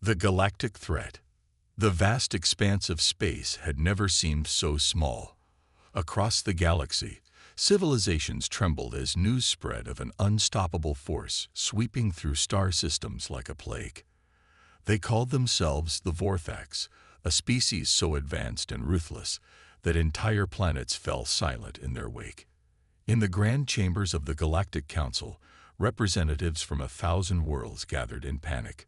The galactic threat. The vast expanse of space had never seemed so small. Across the galaxy, civilizations trembled as news spread of an unstoppable force sweeping through star systems like a plague. They called themselves the Vorthax, a species so advanced and ruthless that entire planets fell silent in their wake. In the grand chambers of the Galactic Council, representatives from 1,000 worlds gathered in panic.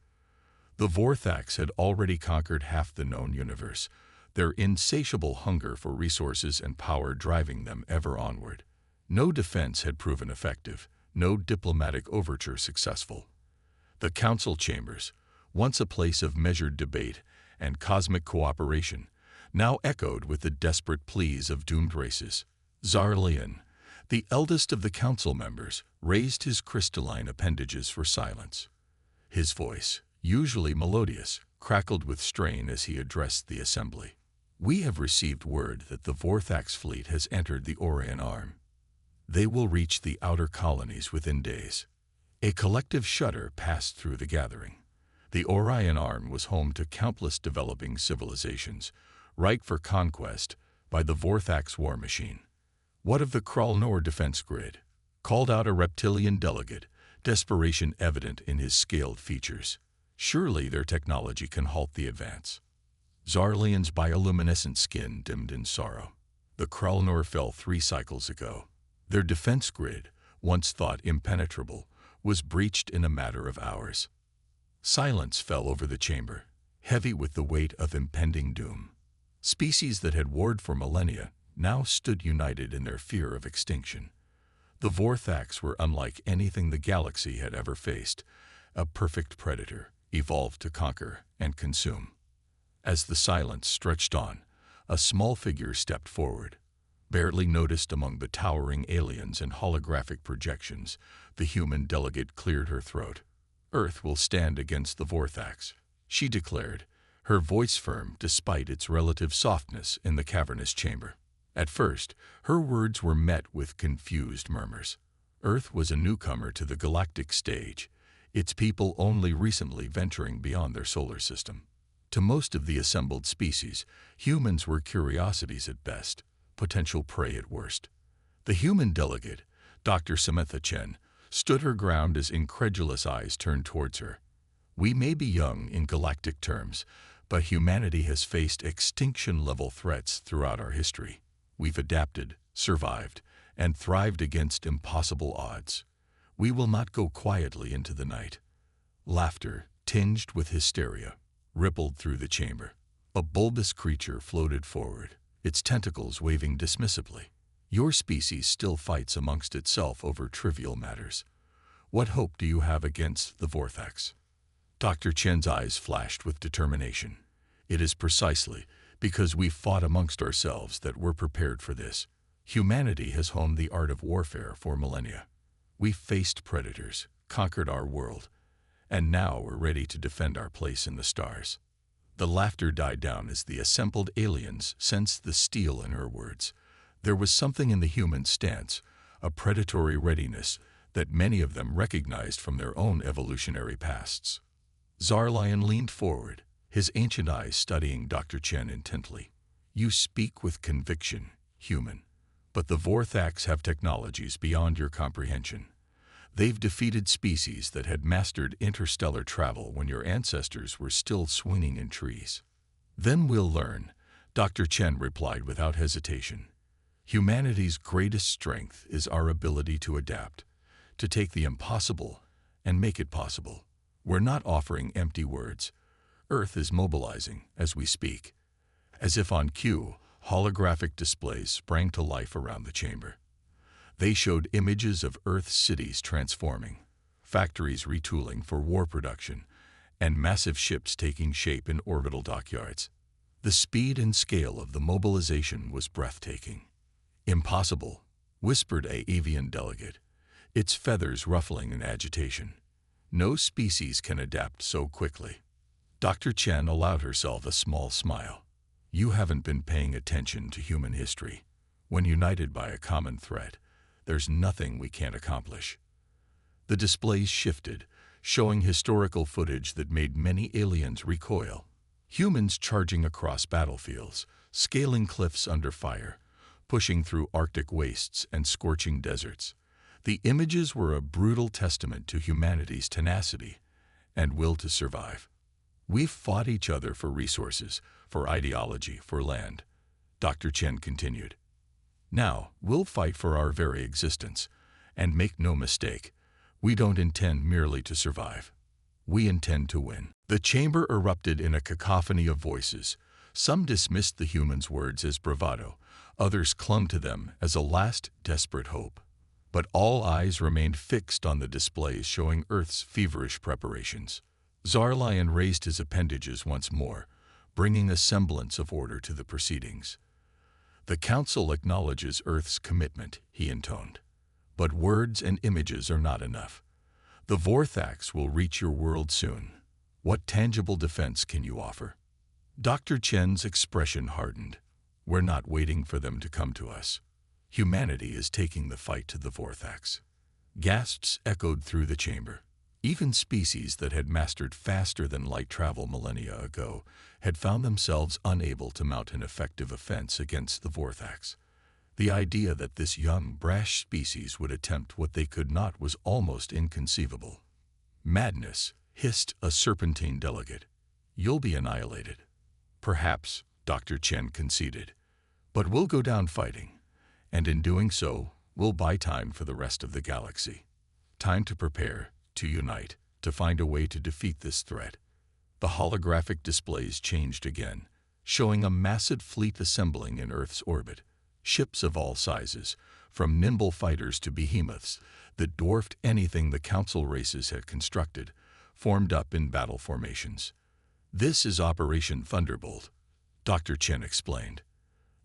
The Vorthax had already conquered half the known universe, their insatiable hunger for resources and power driving them ever onward. No defense had proven effective, no diplomatic overture successful. The council chambers, once a place of measured debate and cosmic cooperation, now echoed with the desperate pleas of doomed races. Zarlian, the eldest of the council members, raised his crystalline appendages for silence. His voice, usually melodious, crackled with strain as he addressed the assembly. "We have received word that the Vorthax fleet has entered the Orion Arm. They will reach the outer colonies within days." A collective shudder passed through the gathering. The Orion Arm was home to countless developing civilizations, ripe for conquest by the Vorthax war machine. "What of the Kralnor defense grid?" called out a reptilian delegate, desperation evident in his scaled features. "Surely their technology can halt the advance." Zarlian's bioluminescent skin dimmed in sorrow. "The Kralnor fell 3 cycles ago. Their defense grid, once thought impenetrable, was breached in a matter of hours." Silence fell over the chamber, heavy with the weight of impending doom. Species that had warred for millennia now stood united in their fear of extinction. The Vorthax were unlike anything the galaxy had ever faced, a perfect predator, evolved to conquer and consume. As the silence stretched on, a small figure stepped forward. Barely noticed among the towering aliens and holographic projections, the human delegate cleared her throat. "Earth will stand against the Vorthax," she declared, her voice firm despite its relative softness in the cavernous chamber. At first, her words were met with confused murmurs. Earth was a newcomer to the galactic stage, its people only recently venturing beyond their solar system. To most of the assembled species, humans were curiosities at best, potential prey at worst. The human delegate, Dr. Samantha Chen, stood her ground as incredulous eyes turned towards her. "We may be young in galactic terms, but humanity has faced extinction-level threats throughout our history. We've adapted, survived, and thrived against impossible odds. We will not go quietly into the night." Laughter, tinged with hysteria, rippled through the chamber. A bulbous creature floated forward, its tentacles waving dismissively. "Your species still fights amongst itself over trivial matters. What hope do you have against the Vorthax?" Dr. Chen's eyes flashed with determination. "It is precisely because we've fought amongst ourselves that we're prepared for this. Humanity has honed the art of warfare for millennia. We've faced predators, conquered our world, and now we're ready to defend our place in the stars." The laughter died down as the assembled aliens sensed the steel in her words. There was something in the human stance, a predatory readiness that many of them recognized from their own evolutionary pasts. Zarlian leaned forward, his ancient eyes studying Dr. Chen intently. "You speak with conviction, human, but the Vorthax have technologies beyond your comprehension. They've defeated species that had mastered interstellar travel when your ancestors were still swinging in trees." "Then we'll learn," Dr. Chen replied without hesitation. "Humanity's greatest strength is our ability to adapt, to take the impossible and make it possible. We're not offering empty words. Earth is mobilizing as we speak." As if on cue, holographic displays sprang to life around the chamber. They showed images of Earth's cities transforming, factories retooling for war production, and massive ships taking shape in orbital dockyards. The speed and scale of the mobilization was breathtaking. "Impossible," whispered a avian delegate, its feathers ruffling in agitation. "No species can adapt so quickly." Dr. Chen allowed herself a small smile. "You haven't been paying attention to human history. When united by a common threat, there's nothing we can't accomplish." The displays shifted, showing historical footage that made many aliens recoil. Humans charging across battlefields, scaling cliffs under fire, pushing through Arctic wastes and scorching deserts. The images were a brutal testament to humanity's tenacity and will to survive. We've fought each other for resources, for ideology, for land, Dr. Chen continued. Now, we'll fight for our very existence. And make no mistake, we don't intend merely to survive. We intend to win. The chamber erupted in a cacophony of voices. Some dismissed the humans' words as bravado, others clung to them as a last desperate hope. But all eyes remained fixed on the displays showing Earth's feverish preparations. Zarlion raised his appendages once more, bringing a semblance of order to the proceedings. The Council acknowledges Earth's commitment, he intoned. But words and images are not enough. The Vorthax will reach your world soon. What tangible defense can you offer? Dr. Chen's expression hardened. We're not waiting for them to come to us. Humanity is taking the fight to the Vorthax. Gasps echoed through the chamber. Even species that had mastered faster than light travel millennia ago had found themselves unable to mount an effective offense against the Vorthax. The idea that this young, brash species would attempt what they could not was almost inconceivable. Madness, hissed a serpentine delegate. You'll be annihilated. Perhaps, Dr. Chen conceded. But we'll go down fighting. And in doing so, we'll buy time for the rest of the galaxy. Time to prepare, to unite, to find a way to defeat this threat. The holographic displays changed again, showing a massive fleet assembling in Earth's orbit. Ships of all sizes, from nimble fighters to behemoths that dwarfed anything the Council races had constructed, formed up in battle formations. This is Operation Thunderbolt, Dr. Chen explained.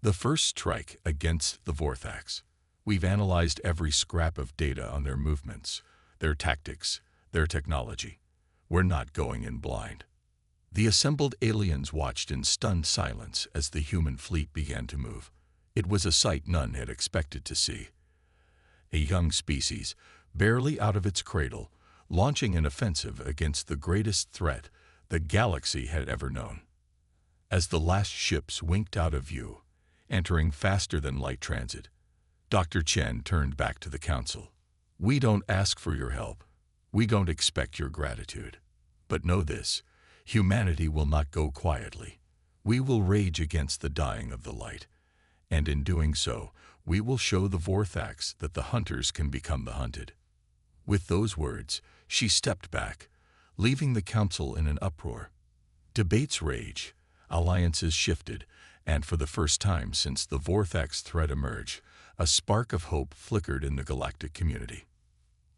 The first strike against the Vorthax. We've analyzed every scrap of data on their movements, their tactics, their technology. We're not going in blind. The assembled aliens watched in stunned silence as the human fleet began to move. It was a sight none had expected to see. A young species, barely out of its cradle, launching an offensive against the greatest threat the galaxy had ever known. As the last ships winked out of view, entering faster than light transit, Dr. Chen turned back to the Council. We don't ask for your help. We don't expect your gratitude. But know this, humanity will not go quietly. We will rage against the dying of the light. And in doing so, we will show the Vorthax that the hunters can become the hunted. With those words, she stepped back, leaving the Council in an uproar. Debates rage, alliances shifted, and for the first time since the Vorthax threat emerged, a spark of hope flickered in the galactic community.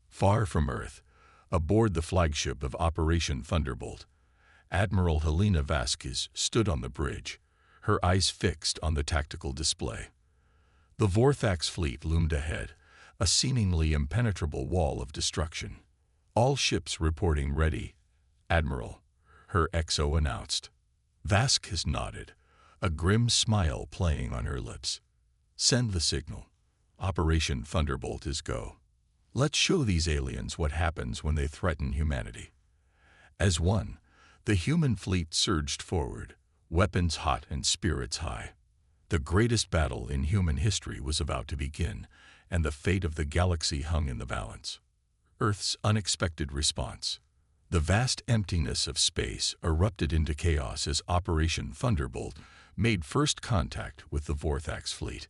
Far from Earth, aboard the flagship of Operation Thunderbolt, Admiral Helena Vasquez stood on the bridge, her eyes fixed on the tactical display. The Vorthax fleet loomed ahead, a seemingly impenetrable wall of destruction. All ships reporting ready, Admiral, her XO announced. Vasquez nodded, a grim smile playing on her lips. Send the signal. Operation Thunderbolt is go. Let's show these aliens what happens when they threaten humanity. As one, the human fleet surged forward, weapons hot and spirits high. The greatest battle in human history was about to begin, and the fate of the galaxy hung in the balance. Earth's unexpected response. The vast emptiness of space erupted into chaos as Operation Thunderbolt made first contact with the Vorthax fleet.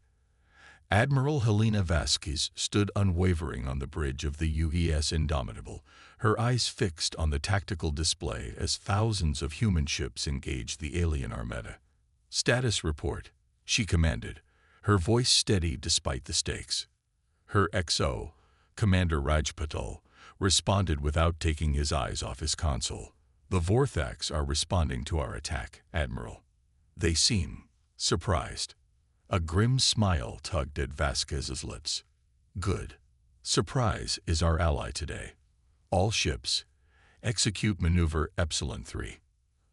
Admiral Helena Vasquez stood unwavering on the bridge of the UES Indomitable, her eyes fixed on the tactical display as thousands of human ships engaged the alien armada. Status report, she commanded, her voice steady despite the stakes. Her XO, Commander Rajpatal, responded without taking his eyes off his console. The Vorthax are responding to our attack, Admiral. They seem surprised. A grim smile tugged at Vasquez's lips. Good. Surprise is our ally today. All ships, execute maneuver Epsilon 3.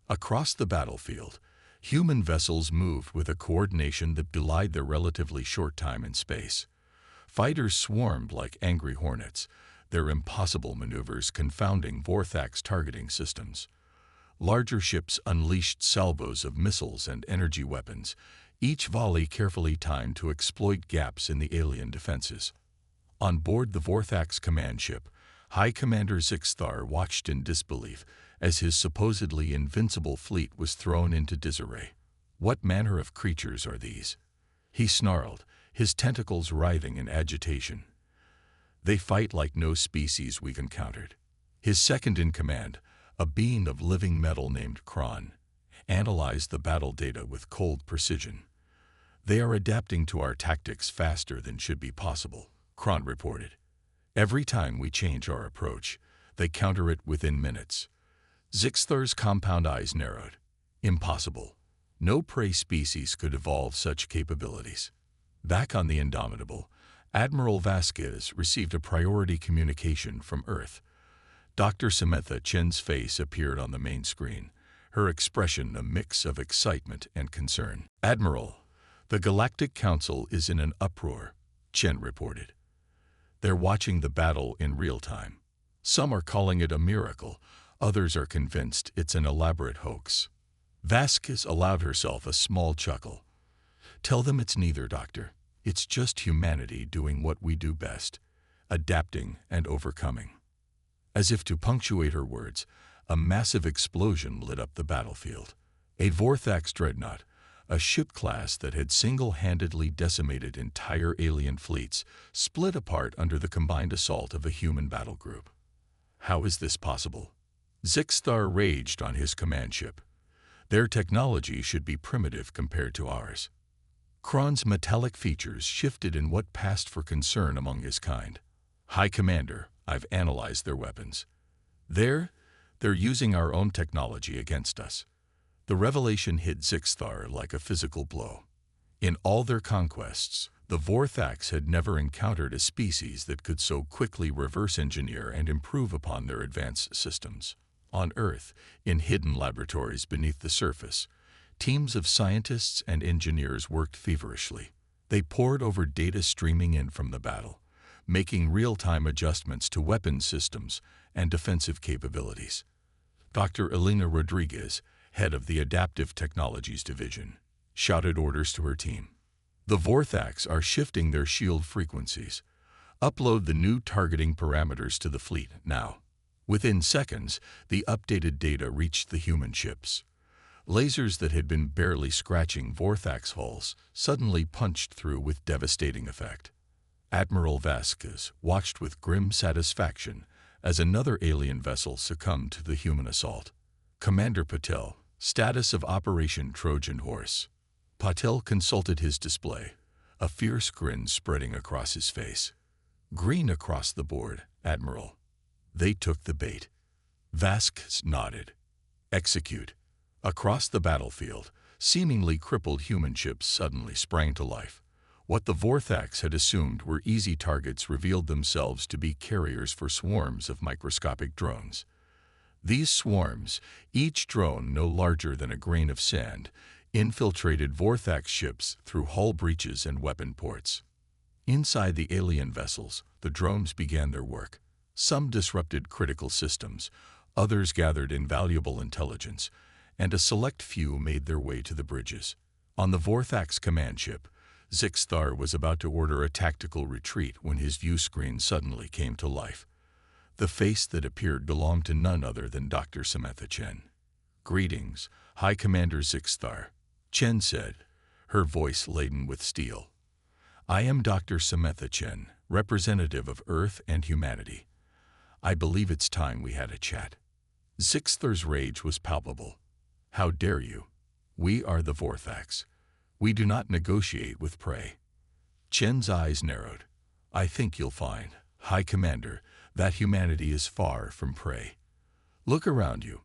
Across the battlefield, human vessels moved with a coordination that belied their relatively short time in space. Fighters swarmed like angry hornets, their impossible maneuvers confounding Vorthak's targeting systems. Larger ships unleashed salvos of missiles and energy weapons, each volley carefully timed to exploit gaps in the alien defenses. On board the Vorthak's command ship, High Commander Zixthar watched in disbelief as his supposedly invincible fleet was thrown into disarray. "What manner of creatures are these?" he snarled, his tentacles writhing in agitation. "They fight like no species we've encountered." His second-in-command, a being of living metal named Kron, analyzed the battle data with cold precision. "They are adapting to our tactics faster than should be possible," Kron reported. "Every time we change our approach, they counter it within minutes." Zixthar's compound eyes narrowed. Impossible. No prey species could evolve such capabilities. Back on the Indomitable, Admiral Vasquez received a priority communication from Earth. Dr. Samantha Chen's face appeared on the main screen, her expression a mix of excitement and concern. "Admiral, the Galactic Council is in an uproar," Chen reported. "They're watching the battle in real time. Some are calling it a miracle, others are convinced it's an elaborate hoax." Vasquez allowed herself a small chuckle. "Tell them it's neither, Doctor. It's just humanity doing what we do best, adapting and overcoming." As if to punctuate her words, a massive explosion lit up the battlefield. A Vorthak's dreadnought, a ship class that had single-handedly decimated entire alien fleets, split apart under the combined assault of a human battle group. "How is this possible?" Zixthar raged on his command ship. "Their technology should be primitive compared to ours." Kron's metallic features shifted in what passed for concern among his kind. "High Commander, I've analyzed their weapons. They're using our own technology against us." The revelation hit Zixthar like a physical blow. In all their conquests, the Vorthaks had never encountered a species that could so quickly reverse engineer and improve upon their advanced systems. On Earth, in hidden laboratories beneath the surface, teams of scientists and engineers worked feverishly. They pored over data streaming in from the battle, making real-time adjustments to weapons systems and defensive capabilities. Dr. Elena Rodriguez, head of the Adaptive Technologies Division, shouted orders to her team. "The Vorthaks are shifting their shield frequencies. Upload the new targeting parameters to the fleet now." Within seconds, the updated data reached the human ships. Lasers that had been barely scratching Vorthak's hulls suddenly punched through with devastating effect. Admiral Vasquez watched with grim satisfaction as another alien vessel succumbed to the human assault. "Commander Patel, status of Operation Trojan Horse." Patel consulted his display, a fierce grin spreading across his face. "Green across the board, Admiral." They took the bait. Vasquez nodded. "Execute." Across the battlefield, seemingly crippled human ships suddenly sprang to life. What the Vorthaks had assumed were easy targets revealed themselves to be carriers for swarms of microscopic drones. These swarms, each drone no larger than a grain of sand, infiltrated Vorthak ships through hull breaches and weapon ports. Inside the alien vessels, the drones began their work. Some disrupted critical systems, others gathered invaluable intelligence, and a select few made their way to the bridges. On the Vorthak's command ship, Zixthar was about to order a tactical retreat when his view screen suddenly came to life. The face that appeared belonged to none other than Dr. Samantha Chen. "Greetings, High Commander Zixthar," Chen said, her voice laden with steel. "I am Dr. Samantha Chen, representative of Earth and humanity. I believe it's time we had a chat." Zixthar's rage was palpable. "How dare you? We are the Vorthaks. We do not negotiate with prey." Chen's eyes narrowed. "I think you'll find, High Commander, that humanity is far from prey. Look around you.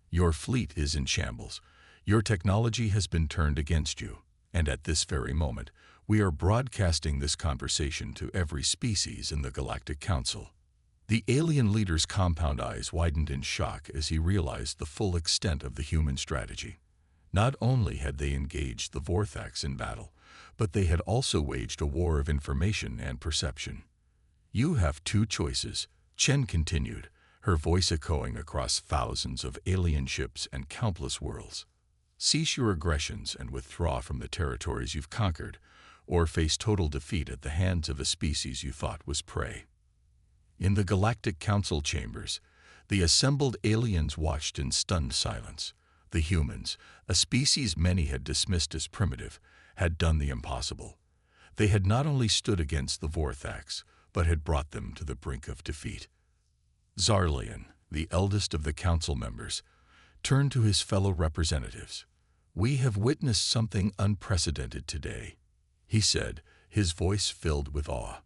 Your fleet is in shambles. Your technology has been turned against you. And at this very moment, we are broadcasting this conversation to every species in the Galactic Council." The alien leader's compound eyes widened in shock as he realized the full extent of the human strategy. Not only had they engaged the Vorthaks in battle, but they had also waged a war of information and perception. "You have two choices," Chen continued, her voice echoing across thousands of alien ships and countless worlds. Cease your aggressions and withdraw from the territories you've conquered, or face total defeat at the hands of a species you thought was prey. In the Galactic Council chambers, the assembled aliens watched in stunned silence. The humans, a species many had dismissed as primitive, had done the impossible. They had not only stood against the Vorthax, but had brought them to the brink of defeat. Zarlian, the eldest of the council members, turned to his fellow representatives. "We have witnessed something unprecedented today," he said, his voice filled with awe.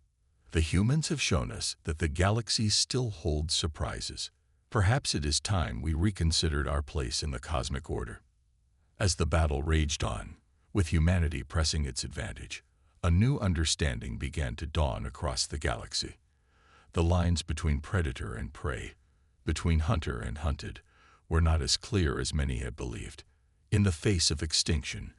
"The humans have shown us that the galaxy still holds surprises. Perhaps it is time we reconsidered our place in the cosmic order." As the battle raged on, with humanity pressing its advantage, a new understanding began to dawn across the galaxy. The lines between predator and prey, between hunter and hunted, were not as clear as many had believed. In the face of extinction,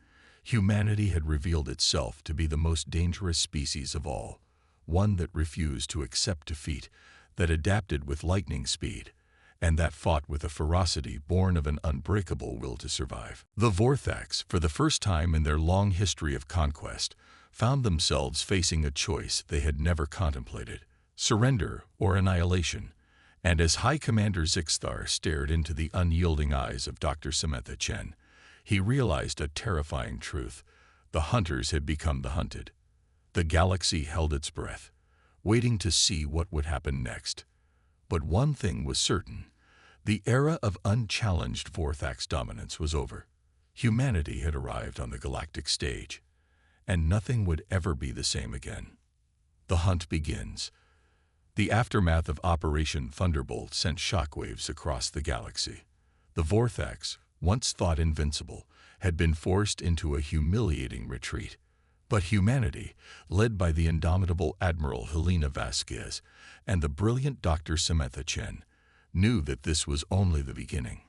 humanity had revealed itself to be the most dangerous species of all, one that refused to accept defeat, that adapted with lightning speed, and that fought with a ferocity born of an unbreakable will to survive. The Vorthax, for the first time in their long history of conquest, found themselves facing a choice they had never contemplated: surrender or annihilation. And as High Commander Zixthar stared into the unyielding eyes of Dr. Samantha Chen, he realized a terrifying truth: the hunters had become the hunted. The galaxy held its breath, waiting to see what would happen next. But one thing was certain: the era of unchallenged Vorthax dominance was over. Humanity had arrived on the galactic stage, and nothing would ever be the same again. The hunt begins. The aftermath of Operation Thunderbolt sent shockwaves across the galaxy. The Vorthax, once thought invincible, had been forced into a humiliating retreat. But humanity, led by the indomitable Admiral Helena Vasquez and the brilliant Dr. Samantha Chen, knew that this was only the beginning.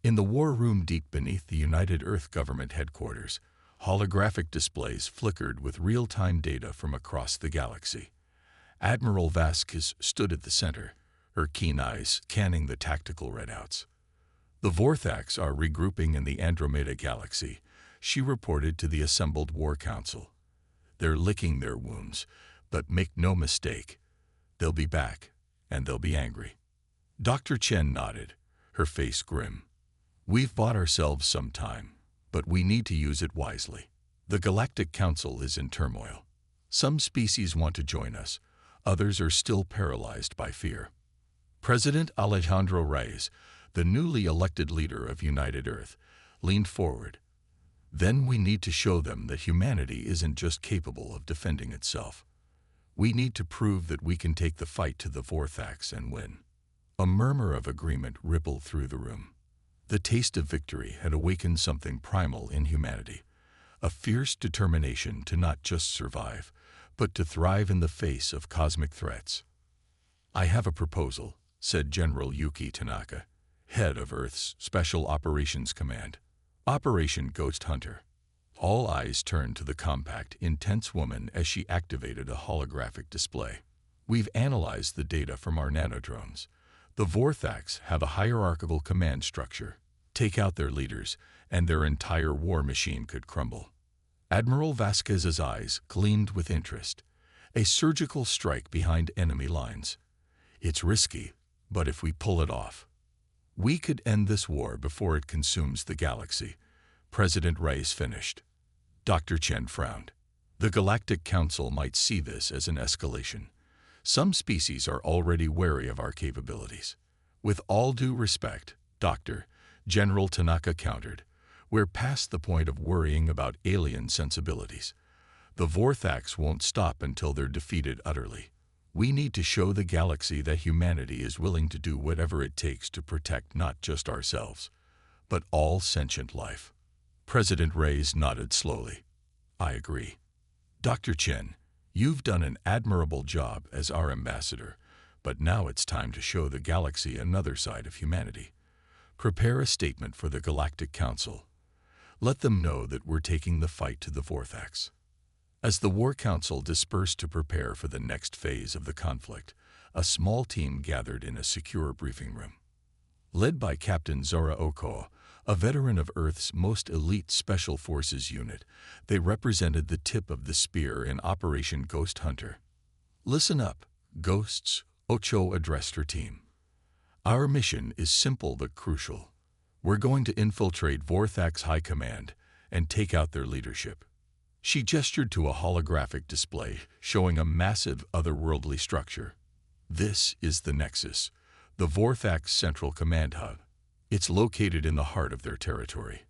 In the war room deep beneath the United Earth Government headquarters, holographic displays flickered with real-time data from across the galaxy. Admiral Vasquez stood at the center, her keen eyes scanning the tactical readouts. "The Vorthax are regrouping in the Andromeda Galaxy," she reported to the assembled War Council. "They're licking their wounds, but make no mistake, they'll be back, and they'll be angry." Dr. Chen nodded, her face grim. "We've bought ourselves some time, but we need to use it wisely. The Galactic Council is in turmoil. Some species want to join us, others are still paralyzed by fear." President Alejandro Reyes, the newly elected leader of United Earth, leaned forward. "Then we need to show them that humanity isn't just capable of defending itself. We need to prove that we can take the fight to the Vorthax and win." A murmur of agreement rippled through the room. The taste of victory had awakened something primal in humanity, a fierce determination to not just survive, but to thrive in the face of cosmic threats. "I have a proposal," said General Yuki Tanaka, head of Earth's Special Operations Command. Operation Ghost Hunter. All eyes turned to the compact, intense woman as she activated a holographic display. "We've analyzed the data from our nanodrones. The Vorthax have a hierarchical command structure. Take out their leaders, and their entire war machine could crumble." Admiral Vasquez's eyes gleamed with interest. "A surgical strike behind enemy lines. It's risky, but if we pull it off, we could end this war before it consumes the galaxy." President Reyes finished. Dr. Chen frowned. "The Galactic Council might see this as an escalation. Some species are already wary of our capabilities." "With all due respect, Doctor," General Tanaka countered, "we're past the point of worrying about alien sensibilities. The Vorthax won't stop until they're defeated utterly. We need to show the galaxy that humanity is willing to do whatever it takes to protect not just ourselves, but all sentient life." President Reyes nodded slowly. "I agree. Dr. Chen, you've done an admirable job as our ambassador, but now it's time to show the galaxy another side of humanity. Prepare a statement for the Galactic Council. Let them know that we're taking the fight to the Vorthax." As the War Council dispersed to prepare for the next phase of the conflict, a small team gathered in a secure briefing room. Led by Captain Zora Oko, a veteran of Earth's most elite Special Forces unit, they represented the tip of the spear in Operation Ghost Hunter. "Listen up, Ghosts," Ocho addressed her team. "Our mission is simple but crucial. We're going to infiltrate Vorthak's High Command and take out their leadership." She gestured to a holographic display showing a massive otherworldly structure. "This is the Nexus, the Vorthak's central command hub. It's located in the heart of their territory,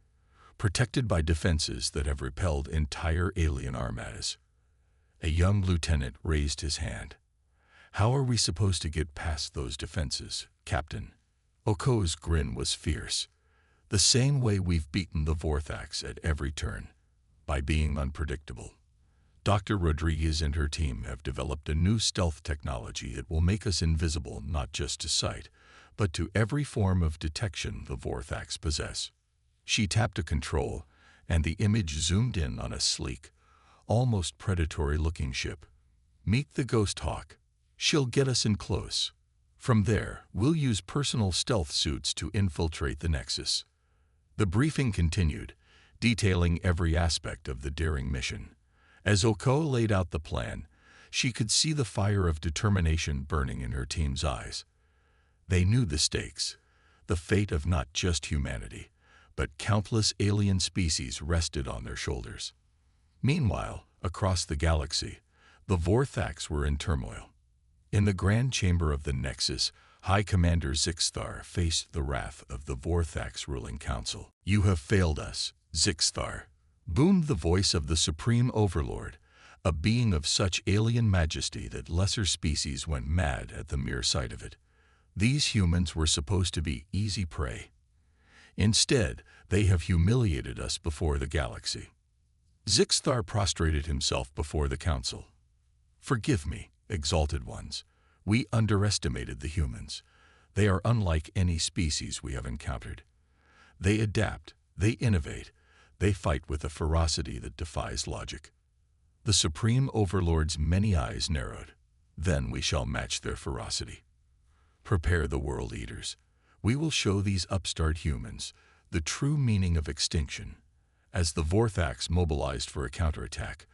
protected by defenses that have repelled entire alien armadas." A young lieutenant raised his hand. "How are we supposed to get past those defenses, Captain?" Oko's grin was fierce. "The same way we've beaten the Vorthaks at every turn, by being unpredictable. Dr. Rodriguez and her team have developed a new stealth technology that will make us invisible not just to sight, but to every form of detection the Vorthaks possess." She tapped a control, and the image zoomed in on a sleek, almost predatory-looking ship. "Meet the Ghost Hawk. She'll get us in close. From there, we'll use personal stealth suits to infiltrate the Nexus." The briefing continued, detailing every aspect of the daring mission. As Oko laid out the plan, she could see the fire of determination burning in her team's eyes. They knew the stakes. The fate of not just humanity, but countless alien species rested on their shoulders. Meanwhile, across the galaxy, the Vorthaks were in turmoil. In the grand chamber of the Nexus, High Commander Zixthar faced the wrath of the Vorthaks' ruling council. "You have failed us, Zixthar," boomed the voice of the Supreme Overlord, a being of such alien majesty that lesser species went mad at the mere sight of it. "These humans were supposed to be easy prey. Instead, they have humiliated us before the galaxy." Zixthar prostrated himself before the council. "Forgive me, exalted ones. We underestimated the humans. They are unlike any species we have encountered. They adapt, they innovate, they fight with a ferocity that defies logic." The Supreme Overlord's many eyes narrowed. "Then we shall match their ferocity. Prepare the World Eaters. We will show these upstart humans the true meaning of extinction." As the Vorthaks mobilized for a counterattack,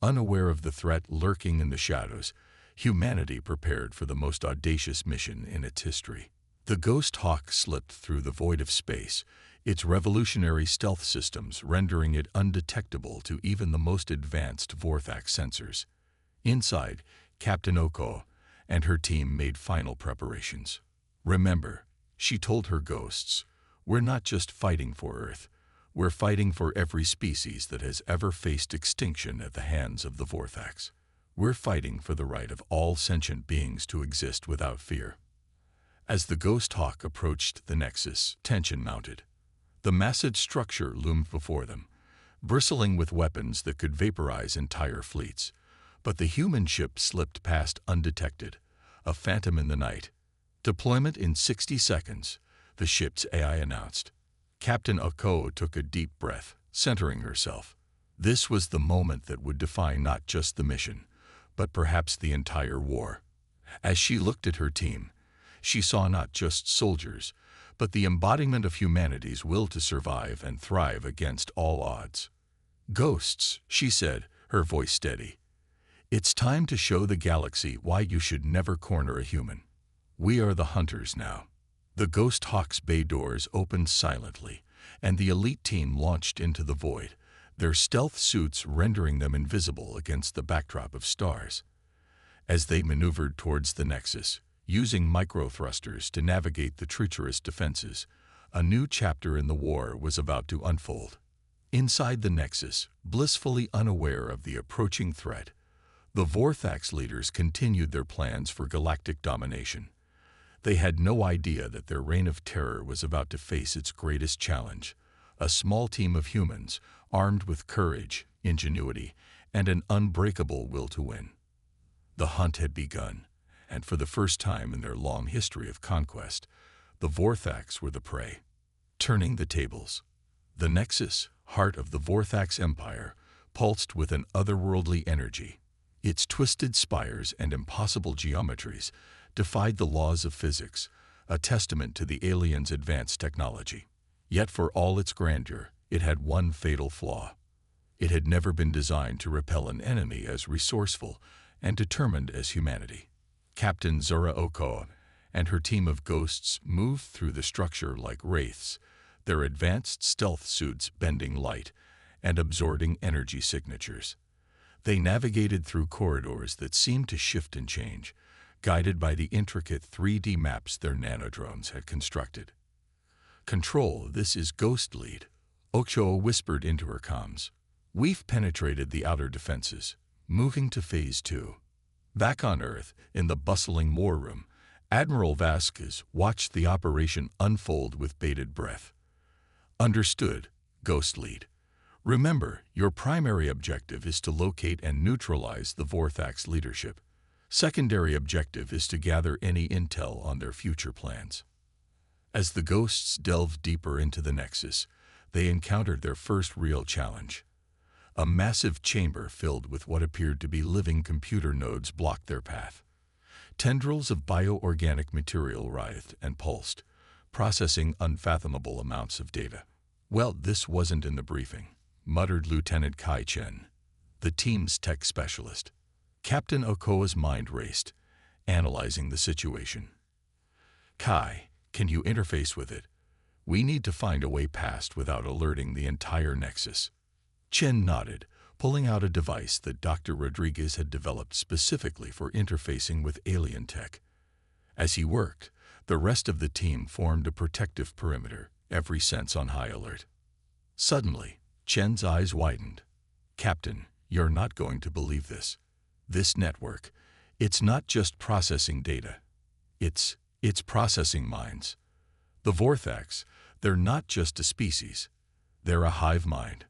unaware of the threat lurking in the shadows, humanity prepared for the most audacious mission in its history. The Ghost Hawk slipped through the void of space, its revolutionary stealth systems rendering it undetectable to even the most advanced Vorthak sensors. Inside, Captain Oko and her team made final preparations. "Remember," she told her ghosts, "we're not just fighting for Earth. We're fighting for every species that has ever faced extinction at the hands of the Vorthaks. We're fighting for the right of all sentient beings to exist without fear." As the Ghost Hawk approached the Nexus, tension mounted. The massive structure loomed before them, bristling with weapons that could vaporize entire fleets. But the human ship slipped past undetected, a phantom in the night. "Deployment in 60 seconds, the ship's AI announced. Captain Oko took a deep breath, centering herself. This was the moment that would define not just the mission, but perhaps the entire war. As she looked at her team, she saw not just soldiers, but the embodiment of humanity's will to survive and thrive against all odds. "Ghosts," she said, her voice steady. "It's time to show the galaxy why you should never corner a human. We are the hunters now." The Ghost Hawk's bay doors opened silently, and the elite team launched into the void, their stealth suits rendering them invisible against the backdrop of stars. As they maneuvered towards the Nexus, using micro-thrusters to navigate the treacherous defenses, a new chapter in the war was about to unfold. Inside the Nexus, blissfully unaware of the approaching threat, the Vorthaks leaders continued their plans for galactic domination. They had no idea that their reign of terror was about to face its greatest challenge, a small team of humans armed with courage, ingenuity, and an unbreakable will to win. The hunt had begun, and for the first time in their long history of conquest, the Vorthaks were the prey. Turning the tables, the Nexus, heart of the Vorthaks Empire, pulsed with an otherworldly energy. Its twisted spires and impossible geometries defied the laws of physics, a testament to the aliens' advanced technology. Yet for all its grandeur, it had one fatal flaw. It had never been designed to repel an enemy as resourceful and determined as humanity. Captain Zura Okoa and her team of ghosts moved through the structure like wraiths, their advanced stealth suits bending light and absorbing energy signatures. They navigated through corridors that seemed to shift and change, guided by the intricate 3D maps their nanodrones had constructed. "Control, this is Ghost Lead," Ochoa whispered into her comms. "We've penetrated the outer defenses, moving to Phase 2. Back on Earth, in the bustling war room, Admiral Vasquez watched the operation unfold with bated breath. "Understood, Ghost Lead. Remember, your primary objective is to locate and neutralize the Vorthax leadership. Secondary objective is to gather any intel on their future plans." As the ghosts delved deeper into the Nexus, they encountered their first real challenge. A massive chamber filled with what appeared to be living computer nodes blocked their path. Tendrils of bioorganic material writhed and pulsed, processing unfathomable amounts of data. "Well, this wasn't in the briefing," muttered Lieutenant Kai Chen, the team's tech specialist. Captain Okoa's mind raced, analyzing the situation. "Kai, can you interface with it? We need to find a way past without alerting the entire Nexus." Chen nodded, pulling out a device that Dr. Rodriguez had developed specifically for interfacing with alien tech. As he worked, the rest of the team formed a protective perimeter, every sense on high alert. Suddenly, Chen's eyes widened. "Captain, you're not going to believe this. This network, it's not just processing data. It's processing minds. The Vorthax, they're not just a species. They're a hive mind."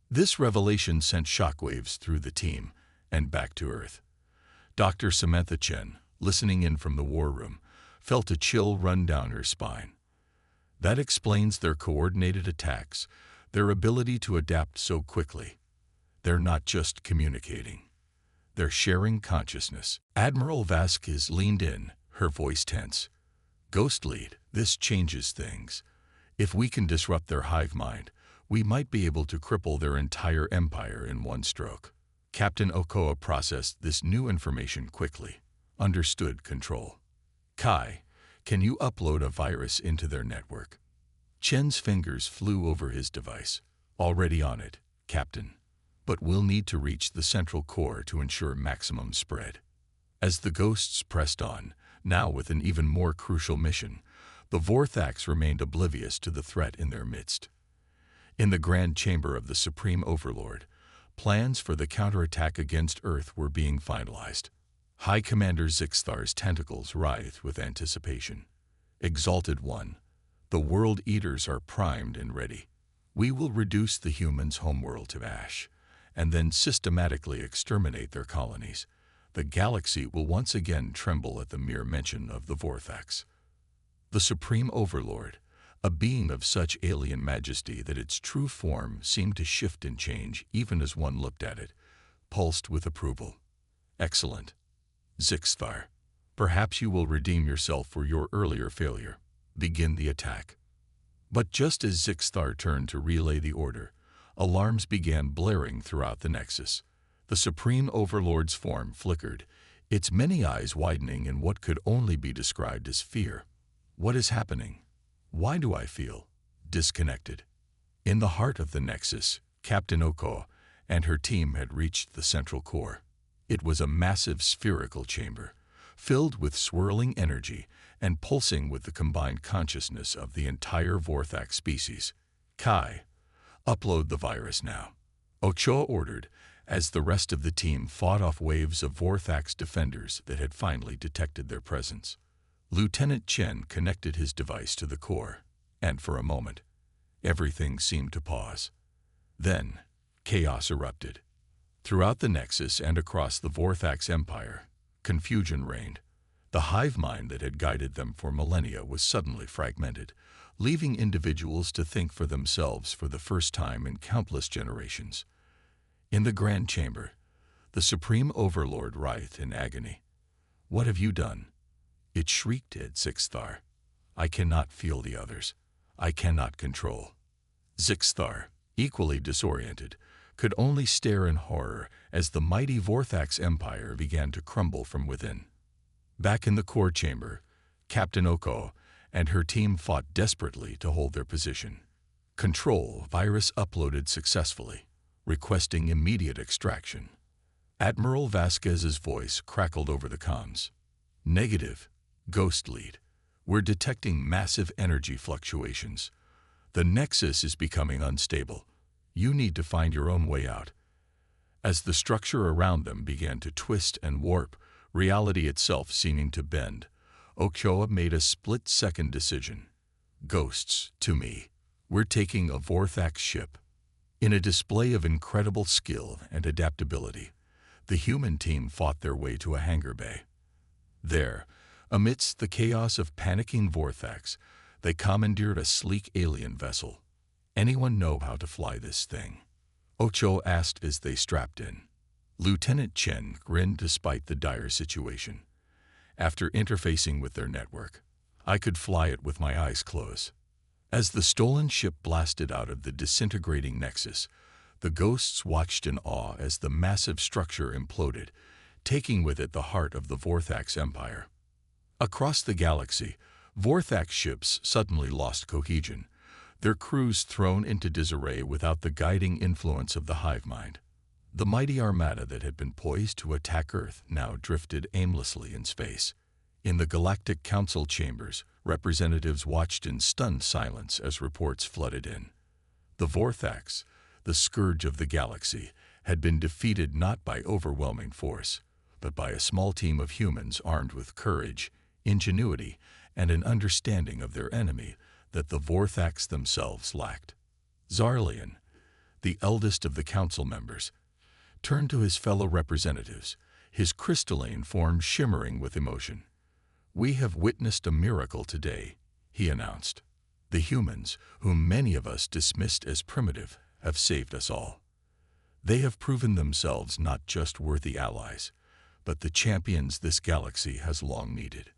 This revelation sent shockwaves through the team and back to Earth. Dr. Samantha Chen, listening in from the war room, felt a chill run down her spine. That explains their coordinated attacks, their ability to adapt so quickly. They're not just communicating. They're sharing consciousness. Admiral Vasquez leaned in, her voice tense. "Ghost Lead, this changes things. If we can disrupt their hive mind, we might be able to cripple their entire empire in one stroke." Captain Okoa processed this new information quickly. "Understood, Control. Kai, can you upload a virus into their network?" Chen's fingers flew over his device. "Already on it, Captain. But we'll need to reach the central core to ensure maximum spread." As the ghosts pressed on, now with an even more crucial mission, the Vorthax remained oblivious to the threat in their midst. In the grand chamber of the Supreme Overlord, plans for the counterattack against Earth were being finalized. High Commander Zixthar's tentacles writhed with anticipation. "Exalted One, the World Eaters are primed and ready. We will reduce the humans' homeworld to ash, and then systematically exterminate their colonies. The galaxy will once again tremble at the mere mention of the Vorthax." The Supreme Overlord, a being of such alien majesty that its true form seemed to shift and change even as one looked at it, pulsed with approval. "Excellent. Zixthar, perhaps you will redeem yourself for your earlier failure. Begin the attack." But just as Zixthar turned to relay the order, alarms began blaring throughout the Nexus. The Supreme Overlord's form flickered, its many eyes widening in what could only be described as fear. "What is happening? Why do I feel disconnected?" In the heart of the Nexus, Captain Oko and her team had reached the central core. It was a massive spherical chamber, filled with swirling energy and pulsing with the combined consciousness of the entire Vorthax species. "Kai, upload the virus now," Ochoa ordered, as the rest of the team fought off waves of Vorthax defenders that had finally detected their presence. Lieutenant Chen connected his device to the core, and for a moment, everything seemed to pause. Then, chaos erupted. Throughout the Nexus and across the Vorthax Empire, confusion reigned. The hive mind that had guided them for millennia was suddenly fragmented, leaving individuals to think for themselves for the first time in countless generations. In the Grand Chamber, the Supreme Overlord writhed in agony. "What have you done? It shrieked at Zixthar. I cannot feel the others. I cannot control. Zixthar, equally disoriented, could only stare in horror as the mighty Vorthax Empire began to crumble from within. Back in the core chamber, Captain Oko and her team fought desperately to hold their position. Control virus uploaded successfully, requesting immediate extraction. Admiral Vasquez's voice crackled over the comms. Negative, Ghost Lead. We're detecting massive energy fluctuations. The Nexus is becoming unstable. You need to find your own way out. As the structure around them began to twist and warp, reality itself seeming to bend, Ochoa made a split-second decision. Ghosts, to me. We're taking a Vorthax ship. In a display of incredible skill and adaptability, the human team fought their way to a hangar bay. There, amidst the chaos of panicking Vorthax, they commandeered a sleek alien vessel. Anyone know how to fly this thing? Ocho asked as they strapped in. Lieutenant Chen grinned despite the dire situation. After interfacing with their network, I could fly it with my eyes closed. As the stolen ship blasted out of the disintegrating Nexus, the ghosts watched in awe as the massive structure imploded, taking with it the heart of the Vorthax Empire. Across the galaxy, Vorthax ships suddenly lost cohesion, their crews thrown into disarray without the guiding influence of the hive mind. The mighty armada that had been poised to attack Earth now drifted aimlessly in space. In the Galactic Council chambers, representatives watched in stunned silence as reports flooded in. The Vorthax, the scourge of the galaxy, had been defeated not by overwhelming force, but by a small team of humans armed with courage, ingenuity, and an understanding of their enemy that the Vorthax themselves lacked. Zarlian, the eldest of the council members, turned to his fellow representatives, his crystalline form shimmering with emotion. We have witnessed a miracle today, he announced. The humans, whom many of us dismissed as primitive, have saved us all. They have proven themselves not just worthy allies, but the champions this galaxy has long needed.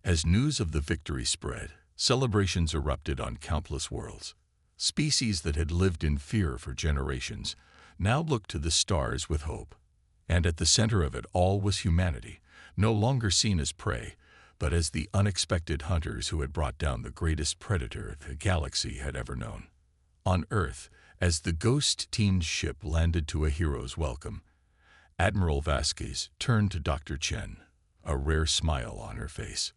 As news of the victory spread, celebrations erupted on countless worlds. Species that had lived in fear for generations now looked to the stars with hope. And at the center of it all was humanity, no longer seen as prey, but as the unexpected hunters who had brought down the greatest predator the galaxy had ever known. On Earth, as the ghost-teamed ship landed to a hero's welcome, Admiral Vasquez turned to Dr. Chen, a rare smile on her face.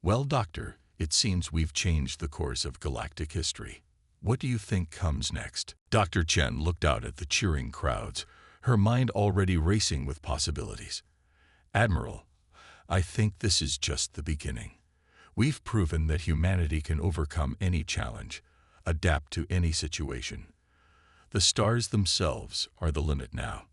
Well, Doctor, it seems we've changed the course of galactic history. What do you think comes next? Dr. Chen looked out at the cheering crowds, her mind already racing with possibilities. Admiral, I think this is just the beginning. We've proven that humanity can overcome any challenge, adapt to any situation. The stars themselves are the limit now.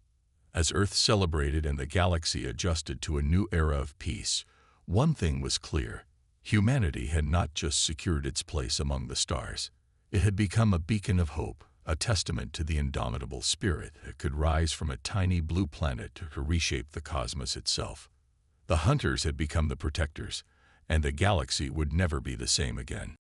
As Earth celebrated and the galaxy adjusted to a new era of peace, one thing was clear. Humanity had not just secured its place among the stars. It had become a beacon of hope, a testament to the indomitable spirit that could rise from a tiny blue planet to reshape the cosmos itself. The hunters had become the protectors, and the galaxy would never be the same again.